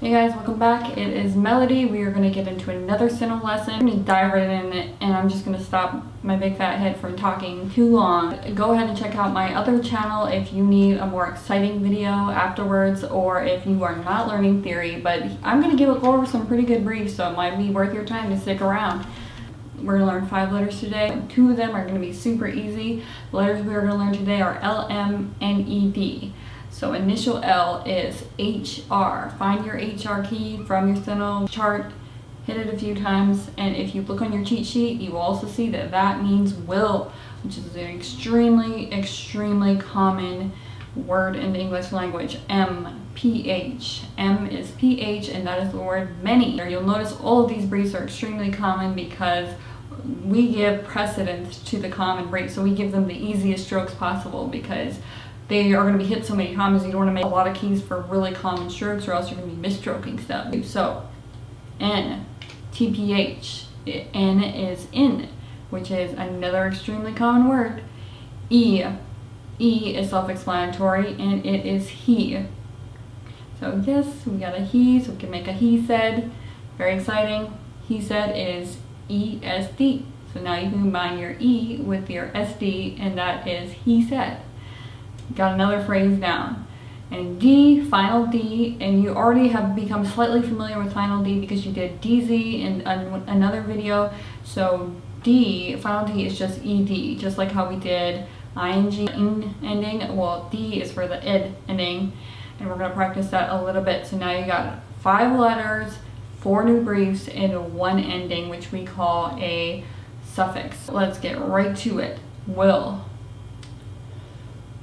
Hey guys, welcome back. It is Melody. We are going to get into another Steno lesson. I'm going to dive right in it, and I'm just going to stop my big fat head from talking too long. Go ahead and check out my other channel if you need a more exciting video afterwards, or if you are not learning theory, but I'm going to go over some pretty good briefs, so it might be worth your time to stick around. We're going to learn 5 letters today. 2 of them are going to be super easy. The letters we are going to learn today are L, M, and E, D. So initial L is HR. Find your HR key from your Steno chart, hit it a few times, and if you look on your cheat sheet, you will also see that that means will, which is an extremely common word in the English language. M, PH. M is PH, and that is the word many. You'll notice all of these briefs are extremely common because we give precedence to the common briefs, so we give them the easiest strokes possible because they are going to be hit so many times. You don't want to make a lot of keys for really common strokes, or else you're going to be misstroking stuff. So, N, TPH. N is in, which is another extremely common word. E. E is self-explanatory, and it is he. So yes, we got a he, so we can make a he said. Very exciting. He said is ESD. So now you can combine your E with your SD, and that is he said. Got another phrase down. And D, final D, and you already have become slightly familiar with final D because you did DZ in another video. So D, final D is just ED, just like how we did ING ending. Well, D is for the id ending, and we're going to practice that a little bit. So now you got 5 letters, 4 new briefs, and 1 ending, which we call a suffix. Let's get right to it. Will.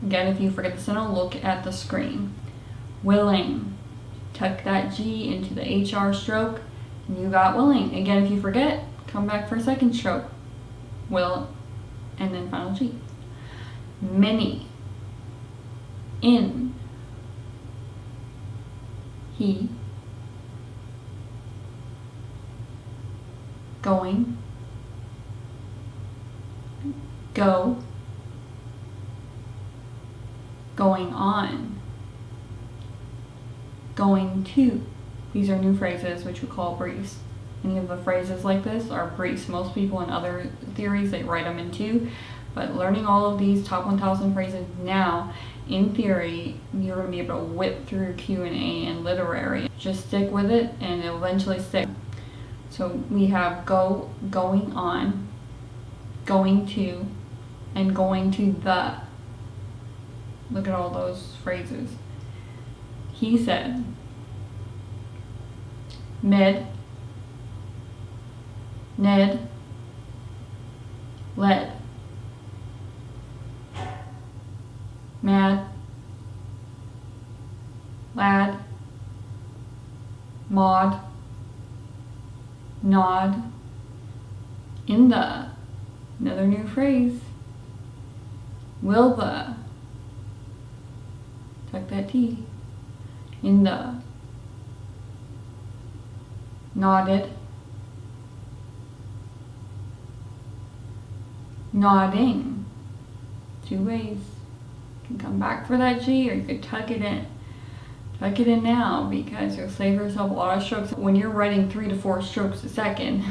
Again, if you forget the Steno, look at the screen. Willing. Tuck that G into the HR stroke, and you got willing. Again, if you forget, come back for a second stroke. Will, and then final G. Many. In. He. Going. Go. Going on. Going to. These are new phrases which we call briefs. Any of the phrases like this are briefs. Most people in other theories, they write them in 2. But learning all of these top 1,000 phrases now, in theory, you're going to be able to whip through Q&A and literary. Just stick with it and it'll eventually stick. So we have go, going on, going to, and going to the. Look at all those phrases. He said. Med. Ned. Led. Mad. Lad. Maud. Nod. In the. Another new phrase. Will the. Tuck that T. In the. Nodded. Nodding. 2 ways. You can come back for that G, or you could tuck it in. Tuck it in now because you'll save yourself a lot of strokes. When you're writing 3 to 4 strokes a second,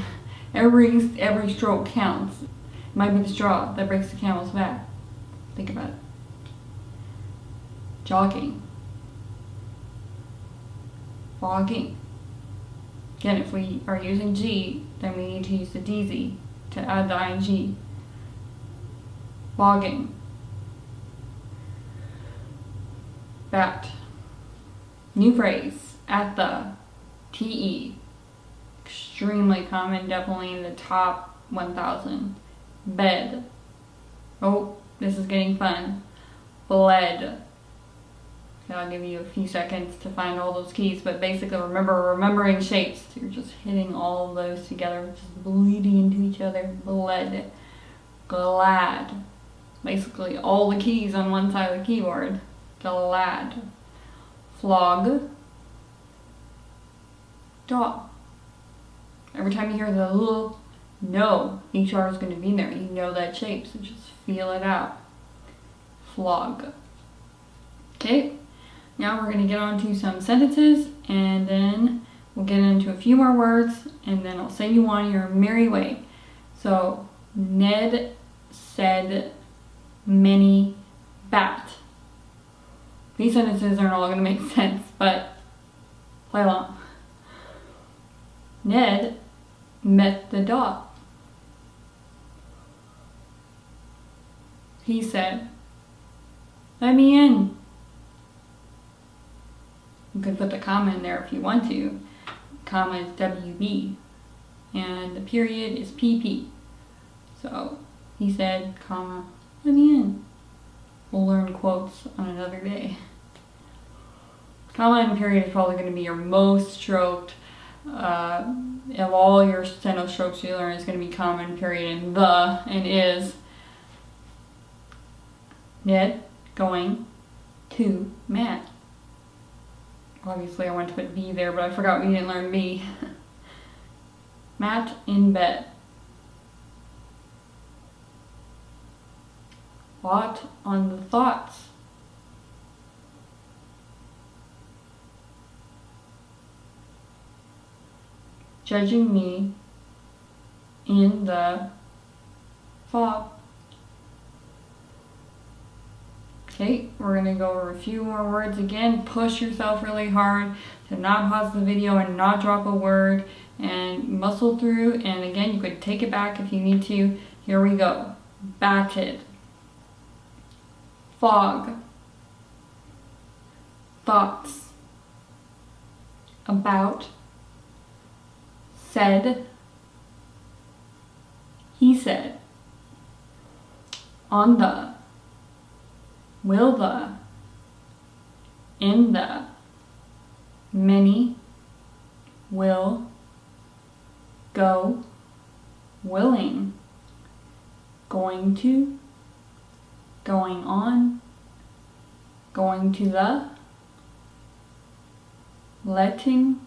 every stroke counts. It might be the straw that breaks the camel's back. Think about it. Jogging. Fogging. Again, if we are using G, then we need to use the DZ to add the ING. Fogging. Bat. New phrase. At the. TE. Extremely common, definitely in the top 1,000. Bed. Oh, this is getting fun. Bled. I'll give you a few seconds to find all those keys, but basically remembering shapes. So you're just hitting all of those together, just bleeding into each other. Bled. Glad. Basically all the keys on one side of the keyboard. Glad. Flog. Dog. Every time you hear the little no, HR is going to be there. You know that shape, so just feel it out. Flog. Okay? Now we're going to get on to some sentences, and then we'll get into a few more words, and then I'll send you on your merry way. So, Ned said many bat. These sentences aren't all going to make sense, but play along. Ned met the dog. He said, "Let me in." You could put the comma in there if you want to. Comma is WB, and the period is PP. So he said, comma, "Let me in." We'll learn quotes on another day. Comma and period is probably going to be your most stroked. Of all your steno strokes you learn is going to be comma and period and the and is. Ned going to Matt. Obviously I went to put B there, but I forgot we didn't learn B. Matt in bed. What on the thoughts? Judging me in the fog. Okay, we're going to go over a few more words again. Push yourself really hard to not pause the video and not drop a word, and muscle through. And again, you could take it back if you need to. Here we go. Batted. Fog. Thoughts. About. Said. He said. On the. Will the. In the. Many. Will. Go. Willing. Going to. Going on. Going to the. Letting.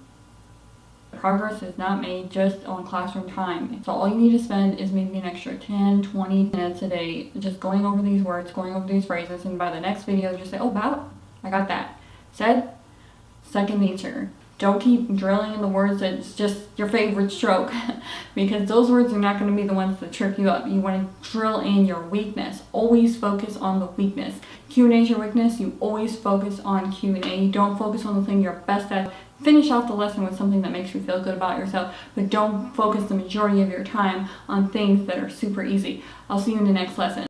Progress is not made just on classroom time. So all you need to spend is maybe an extra 10, 20 minutes a day just going over these words, going over these phrases, and by the next video just say, "Oh, wow, I got that." Said, second nature. Don't keep drilling in the words that's just your favorite stroke because those words are not going to be the ones that trip you up. You want to drill in your weakness. Always focus on the weakness. Q&A is your weakness. You always focus on Q&A. You don't focus on the thing you're best at. Finish off the lesson with something that makes you feel good about yourself, but don't focus the majority of your time on things that are super easy. I'll see you in the next lesson.